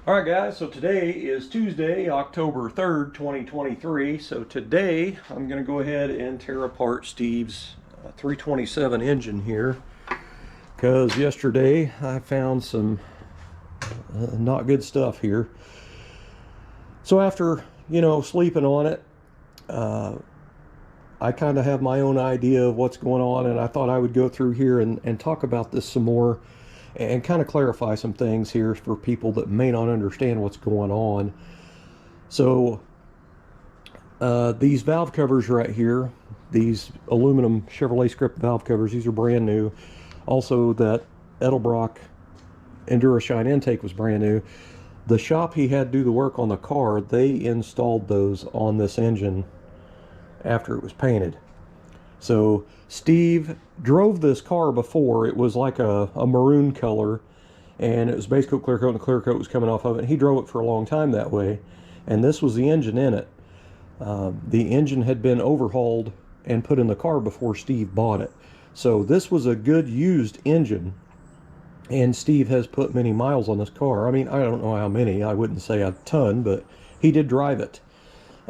Alright guys, so today is Tuesday, October 3rd, 2023. So today I'm going to go ahead and tear apart Steve's 327 engine here, because yesterday I found some not good stuff here. So after, sleeping on it, I kind of have my own idea of what's going on, and I thought I would go through here and talk about this some more and kind of clarify some things here for people that may not understand what's going on. So these valve covers right here, these aluminum Chevrolet script valve covers, these are brand new. Also, that Edelbrock EnduraShine intake was brand new. The shop he had do the work on the car, they installed those on this engine after it was painted. So Steve drove this car before. It was like a maroon color, and it was base coat, clear coat, and the clear coat was coming off of it. He drove it for a long time that way, and this was the engine in it. The engine had been overhauled and put in the car before Steve bought it. So this was a good used engine, and Steve has put many miles on this car. I mean, I don't know how many. I wouldn't say a ton, but he did drive it.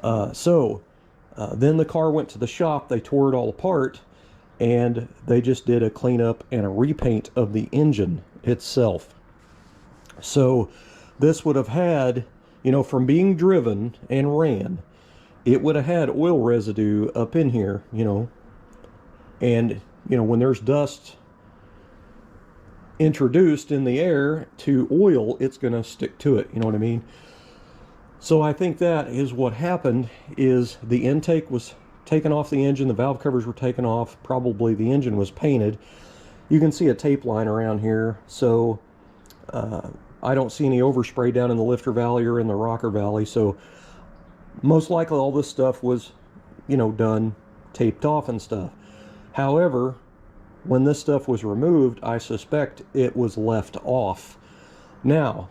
Then the car went to the shop, they tore it all apart, and they just did a cleanup and a repaint of the engine itself. So this would have had, from being driven and ran, it would have had oil residue up in here, and, when there's dust introduced in the air to oil, it's going to stick to it, you know what I mean? So I think that is what happened. Is the intake was taken off the engine, the valve covers were taken off, probably the engine was painted. You can see a tape line around here, so I don't see any overspray down in the lifter valley or in the rocker valley, so most likely all this stuff was, done, taped off and stuff. However, when this stuff was removed, I suspect it was left off. Now,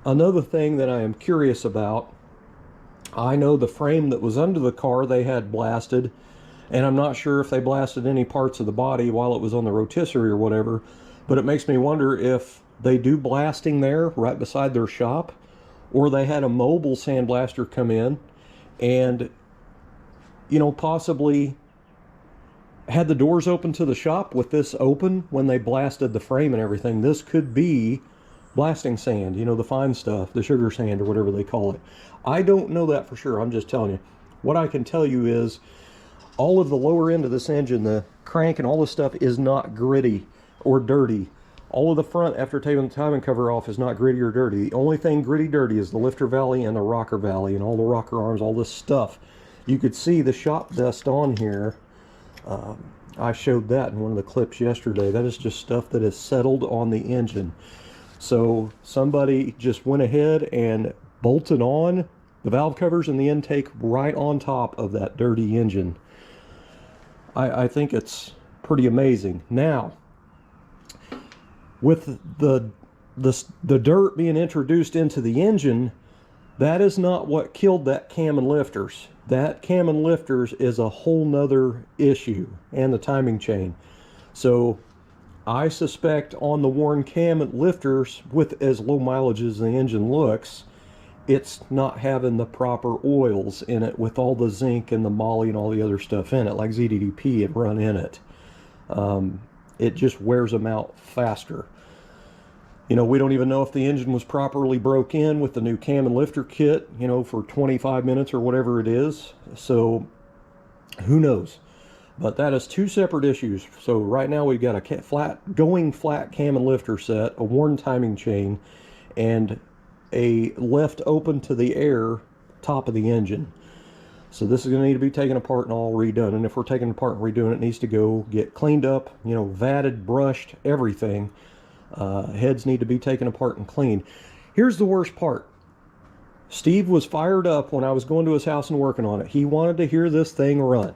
another thing that I am curious about, I know the frame that was under the car they had blasted, and I'm not sure if they blasted any parts of the body while it was on the rotisserie or whatever, but it makes me wonder if they do blasting there right beside their shop, or they had a mobile sandblaster come in and, possibly had the doors open to the shop with this open when they blasted the frame and everything. This could be blasting sand, the fine stuff, the sugar sand or whatever they call it. I don't know that for sure. I'm just telling you. What I can tell you is all of the lower end of this engine, the crank and all this stuff, is not gritty or dirty. All of the front, after taking the timing cover off, is not gritty or dirty. The only thing gritty dirty is the lifter valley and the rocker valley and all the rocker arms, all this stuff. You could see the shop dust on here. I showed that in one of the clips yesterday. That is just stuff that is settled on the engine. So somebody just went ahead and bolted on the valve covers and the intake right on top of that dirty engine. I think it's pretty amazing. Now, with the dirt being introduced into the engine, that is not what killed that cam and lifters. That cam and lifters is a whole nother issue, and the timing chain. So I suspect on the worn cam and lifters, with as low mileage as the engine looks, it's not having the proper oils in it with all the zinc and the moly and all the other stuff in it, like ZDDP had run in it. It just wears them out faster. We don't even know if the engine was properly broke in with the new cam and lifter kit, for 25 minutes or whatever it is. So who knows? But that is two separate issues. So right now we've got a going flat cam and lifter set, a worn timing chain, and a left open to the air top of the engine. So this is going to need to be taken apart and all redone. And if we're taking it apart and redoing it, it needs to go get cleaned up, vatted, brushed, everything. Heads need to be taken apart and cleaned. Here's the worst part. Steve was fired up when I was going to his house and working on it. He wanted to hear this thing run.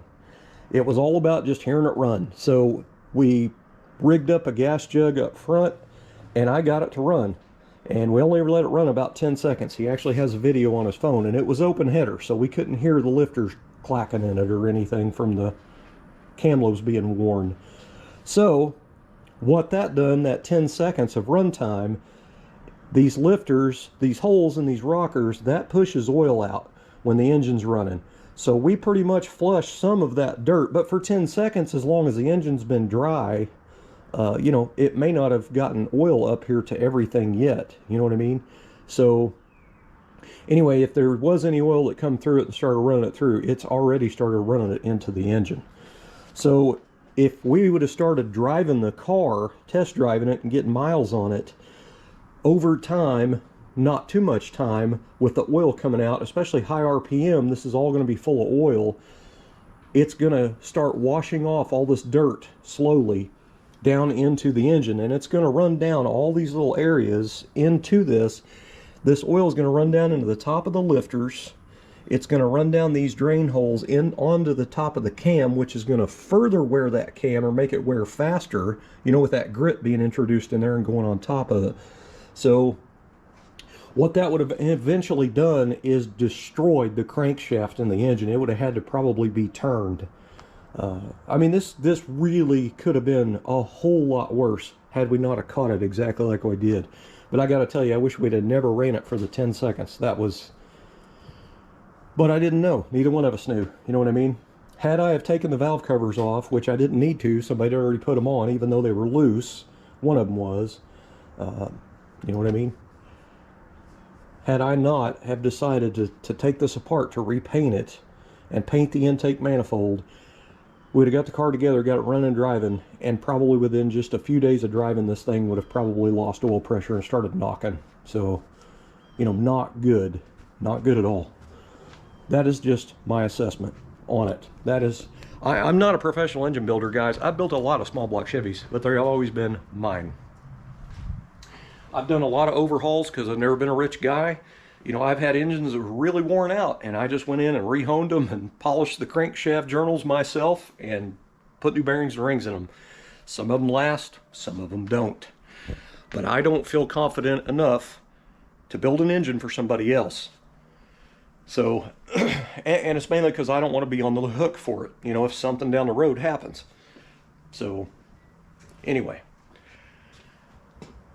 It was all about just hearing it run. So we rigged up a gas jug up front, and I got it to run. And we only ever let it run about 10 seconds. He actually has a video on his phone, and it was open header, so we couldn't hear the lifters clacking in it or anything from the cam lobes being worn. So what that done, that 10 seconds of runtime, these lifters, these holes in these rockers, that pushes oil out when the engine's running. So we pretty much flush some of that dirt, but for 10 seconds, as long as the engine's been dry, you know, it may not have gotten oil up here to everything yet. You know what I mean? So anyway, if there was any oil that come through it and started running it through, it's already started running it into the engine. So if we would have started driving the car, test driving it and getting miles on it, over time, not too much time, with the oil coming out, especially high RPM, this is all going to be full of oil. It's going to start washing off all this dirt slowly down into the engine, and it's going to run down all these little areas into this. This oil is going to run down into the top of the lifters. It's going to run down these drain holes in onto the top of the cam, which is going to further wear that cam or make it wear faster, you know, with that grit being introduced in there and going on top of it. So what that would have eventually done is destroyed the crankshaft in the engine. It would have had to probably be turned. I mean, this really could have been a whole lot worse had we not have caught it exactly like we did. But I got to tell you, I wish we'd have never ran it for the 10 seconds. That was... But I didn't know. Neither one of us knew. You know what I mean? Had I have taken the valve covers off, which I didn't need to, somebody had already put them on, even though they were loose. One of them was. You know what I mean? Had I not have decided to take this apart, to repaint it, and paint the intake manifold, we'd have got the car together, got it running and driving, and probably within just a few days of driving, this thing would have probably lost oil pressure and started knocking. So, you know, not good. Not good at all. That is just my assessment on it. That is, I'm not a professional engine builder, guys. I've built a lot of small block Chevys, but they've always been mine. I've done a lot of overhauls because I've never been a rich guy. You know, I've had engines that were really worn out, and I just went in and rehoned them and polished the crankshaft journals myself and put new bearings and rings in them. Some of them last, some of them don't. But I don't feel confident enough to build an engine for somebody else. So, and it's mainly because I don't want to be on the hook for it, you know, if something down the road happens. So, anyway,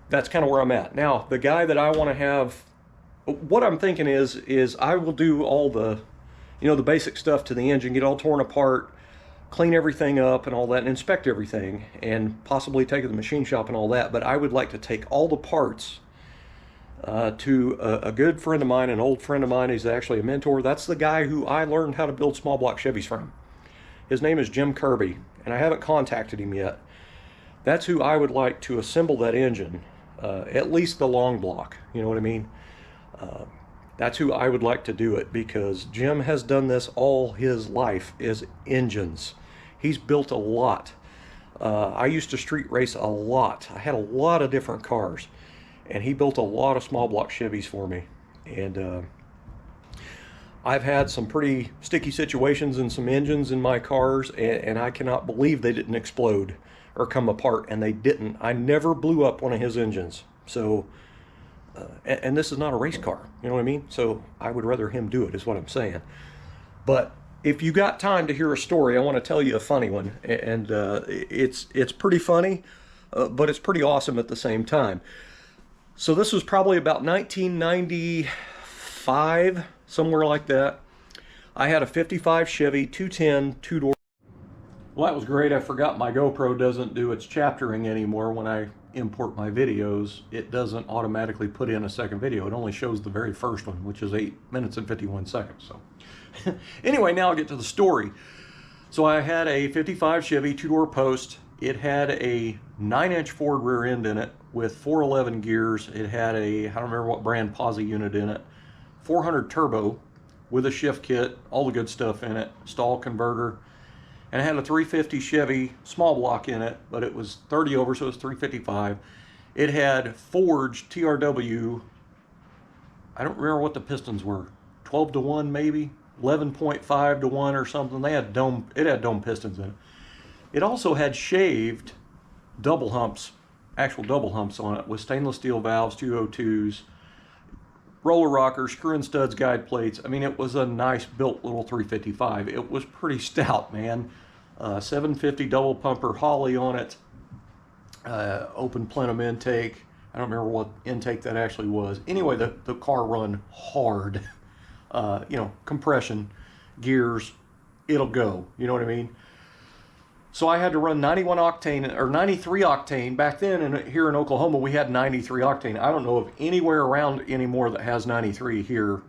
that's kind of where I'm at. Now, the guy that I want to have, what I'm thinking is I will do all the, you know, the basic stuff to the engine, get all torn apart, clean everything up and all that, and inspect everything, and possibly take it to the machine shop and all that. But I would like to take all the parts to a good friend of mine, an old friend of mine. He's actually a mentor. That's the guy who I learned how to build small block Chevys from. His name is Jim Kirby, and I haven't contacted him yet. That's who I would like to assemble that engine, at least the long block, you know what I mean? That's who I would like to do it, because Jim has done this all his life, is engines. He's built a lot. I used to street race a lot. I had a lot of different cars, and he built a lot of small block Chevys for me. And I've had some pretty sticky situations in some engines in my cars, and I cannot believe they didn't explode or come apart, and they didn't. I never blew up one of his engines. So, and this is not a race car, you know what I mean? So I would rather him do it, is what I'm saying. But if you got time to hear a story, I want to tell you a funny one, and it's pretty funny, but it's pretty awesome at the same time. So this was probably about 1995, somewhere like that. I had a 55 Chevy 210 two-door. Well, that was great. I forgot my GoPro doesn't do its chaptering anymore. When I import my videos, it doesn't automatically put in a second video. It only shows the very first one, which is 8 minutes and 51 seconds. So anyway, now I'll get to the story. So I had a 55 Chevy two-door post. It had a 9-inch Ford rear end in it with 411 gears. It had a, I don't remember what brand, posi unit in it, 400 turbo with a shift kit, all the good stuff in it, stall converter, and it had a 350 Chevy small block in it, but it was 30 over, so it was 355. It had forged TRW, I don't remember what the pistons were, 12 to 1 maybe, 11.5 to 1 or something. They had dome, it had dome pistons in it. It also had shaved double humps, actual double humps on it, with stainless steel valves, 202s, roller rockers, screw and studs, guide plates. I mean, it was a nice built little 355. It was pretty stout, man. 750 double pumper Holly on it, open plenum intake, I don't remember what intake that actually was. Anyway, the car run hard. You know, compression, gears, it'll go. You know what I mean? So I had to run 91 octane or 93 octane. Back then, here in Oklahoma, we had 93 octane. I don't know of anywhere around anymore that has 93 here.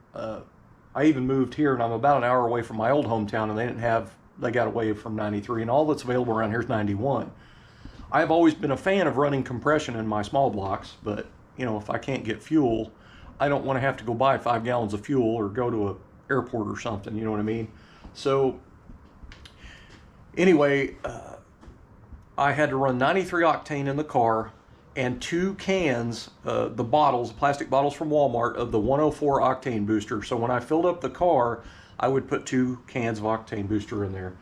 I even moved here, and I'm about an hour away from my old hometown, and they got away from 93, and all that's available around here is 91. I've always been a fan of running compression in my small blocks, but you know, if I can't get fuel, I don't want to have to go buy 5 gallons of fuel or go to an airport or something, you know what I mean? So anyway, I had to run 93 octane in the car and 2 cans, the bottles, plastic bottles from Walmart of the 104 octane booster. So when I filled up the car, I would put 2 cans of octane booster in there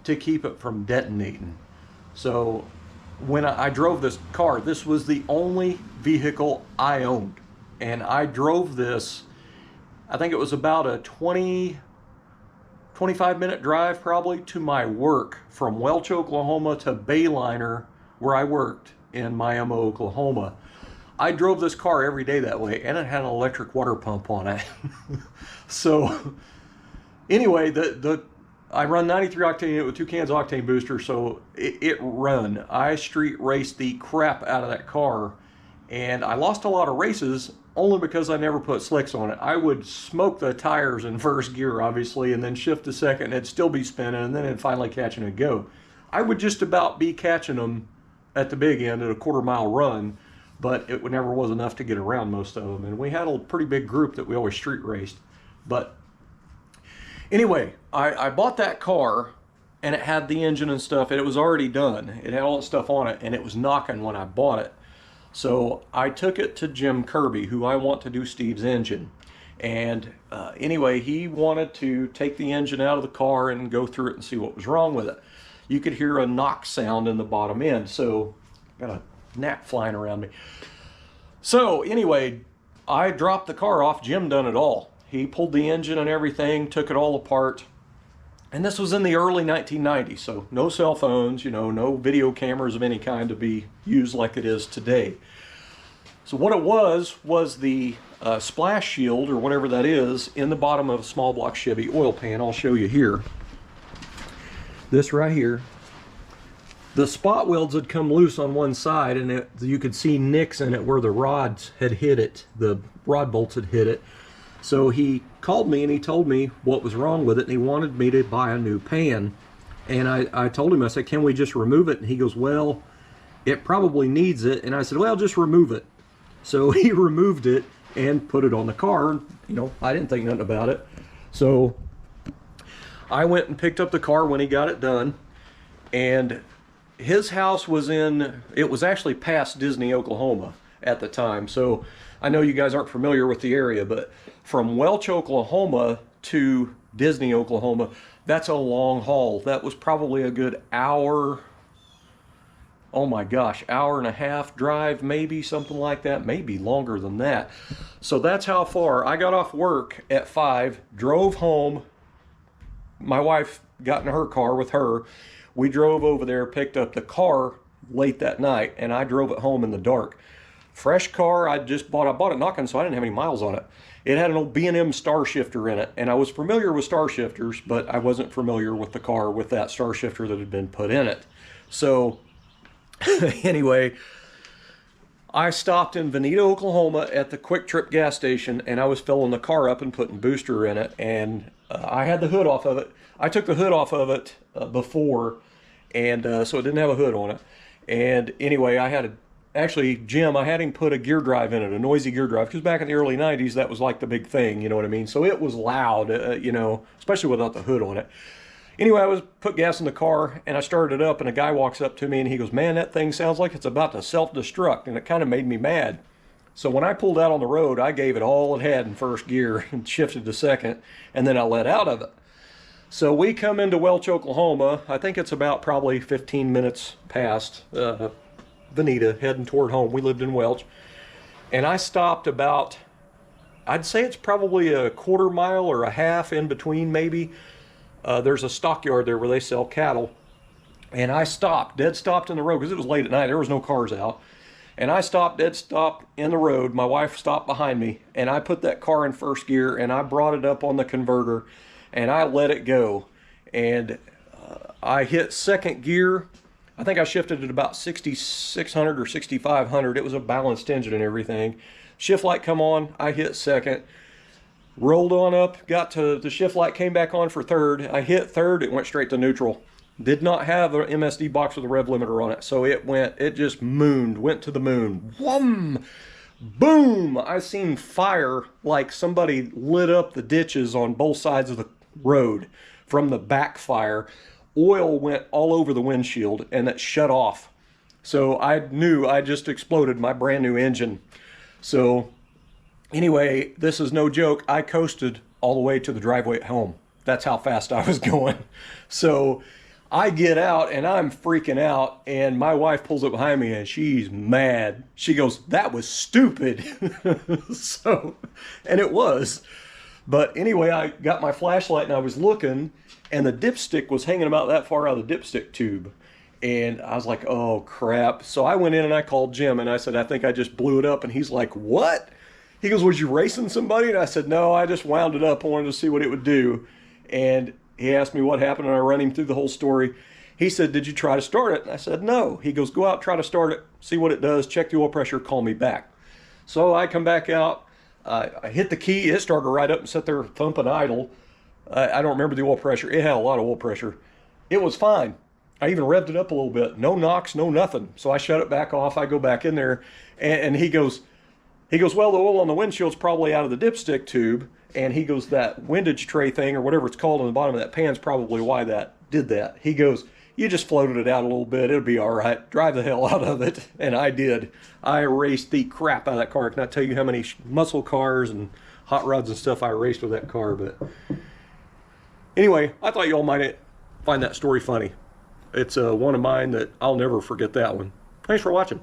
to keep it from detonating. So when I drove this car, this was the only vehicle I owned. And I drove this, I think it was about a 25-minute drive probably to my work from Welch, Oklahoma to Bayliner, where I worked in Miami, Oklahoma. I drove this car every day that way, and it had an electric water pump on it. So anyway, I run 93 octane with 2 cans of octane booster, so it run. I street raced the crap out of that car, and I lost a lot of races only because I never put slicks on it. I would smoke the tires in first gear, obviously, and then shift to second, and it'd still be spinning, and then it'd finally catch and it'd go. I would just about be catching them at the big end at a quarter-mile run, but it never was enough to get around most of them. And we had a pretty big group that we always street raced. But anyway, I bought that car, and it had the engine and stuff, and it was already done. It had all that stuff on it, and it was knocking when I bought it. So I took it to Jim Kirby, who I want to do Steve's engine. And anyway, he wanted to take the engine out of the car and go through it and see what was wrong with it. You could hear a knock sound in the bottom end. So got a gnat flying around me. So anyway, I dropped the car off. Jim done it all. He pulled the engine and everything, took it all apart. And this was in the early 1990s, so no cell phones, you know, no video cameras of any kind to be used like it is today. So what it was the splash shield, or whatever that is, in the bottom of a small block Chevy oil pan. I'll show you here. This right here. The spot welds had come loose on one side, and you could see nicks in it where the rods had hit it. The rod bolts had hit it. So he called me and he told me what was wrong with it, and he wanted me to buy a new pan. And I told him, I said, can we just remove it? And he goes, well, it probably needs it. And I said, well, just remove it. So he removed it and put it on the car. You know, I didn't think nothing about it. So I went and picked up the car when he got it done. And his house was it was actually past Disney, Oklahoma at the time. So I know you guys aren't familiar with the area, but from Welch, Oklahoma to Disney, Oklahoma, that's a long haul. That was probably a good hour, oh my gosh, hour and a half drive, maybe, something like that, maybe longer than that. So that's how far. I got off work at 5, drove home. My wife got in her car with her. We drove over there, picked up the car late that night, and I drove it home in the dark. Fresh car, I bought it knocking, so I didn't have any miles on it. It had an old B&M star shifter in it, and I was familiar with star shifters, but I wasn't familiar with the car with that star shifter that had been put in it. So anyway, I stopped in Veneta, Oklahoma at the Quick Trip gas station, and I was filling the car up and putting booster in it, and I had the hood off of it. I took the hood off of it before, and so it didn't have a hood on it. And anyway, actually, Jim, I had him put a gear drive in it, a noisy gear drive, because back in the early 90s, that was like the big thing, you know what I mean? So it was loud, you know, especially without the hood on it. Anyway, I put gas in the car, and I started it up, and a guy walks up to me, and he goes, man, that thing sounds like it's about to self-destruct, and it kind of made me mad. So when I pulled out on the road, I gave it all it had in first gear and shifted to second, and then I let out of it. So we come into Welch, Oklahoma. I think it's about probably 15 minutes past Veneta, heading toward home. We lived in Welch. And I stopped about, I'd say it's probably a quarter mile or a half in between maybe. There's a stockyard there where they sell cattle. And I stopped, dead stopped in the road because it was late at night. There was no cars out. And I stopped, dead stopped in the road. My wife stopped behind me, and I put that car in first gear, and I brought it up on the converter, and I let it go. And I hit second gear. I think I shifted at about 6,600 or 6,500. It was a balanced engine and everything. Shift light come on, I hit second. Rolled on up, got to the shift light, came back on for third. I hit third, it went straight to neutral. Did not have an MSD box with a rev limiter on it, so it just mooned, went to the moon. Whum! Boom! I seen fire like somebody lit up the ditches on both sides of the road from the backfire. Oil went all over the windshield, and it shut off. So I knew I just exploded my brand new engine. So anyway, this is no joke. I coasted all the way to the driveway at home. That's how fast I was going. So I get out and I'm freaking out, and my wife pulls up behind me and she's mad. She goes, "That was stupid." So, and it was. But anyway, I got my flashlight and I was looking, and the dipstick was hanging about that far out of the dipstick tube. And I was like, oh crap. So I went in and I called Jim and I said, "I think I just blew it up." And he's like, "What?" He goes, "Was you racing somebody?" And I said, "No, I just wound it up. I wanted to see what it would do." And he asked me what happened, and I ran him through the whole story. He said, "Did you try to start it?" And I said, "No." He goes, "Go out, try to start it, see what it does, check the oil pressure, call me back." So I come back out, I hit the key, it started right up and sat there thumping idle. I don't remember the oil pressure. It had a lot of oil pressure. It was fine. I even revved it up a little bit. No knocks, no nothing. So I shut it back off. I go back in there, and he goes, "Well, the oil on the windshield's probably out of the dipstick tube." And he goes, "That windage tray thing, or whatever it's called on the bottom of that pan's probably why that did that." He goes, "You just floated it out a little bit. It'll be all right. Drive the hell out of it." And I did. I raced the crap out of that car. I cannot tell you how many muscle cars and hot rods and stuff I raced with that car. But anyway, I thought you all might find that story funny. It's one of mine that I'll never forget that one. Thanks for watching.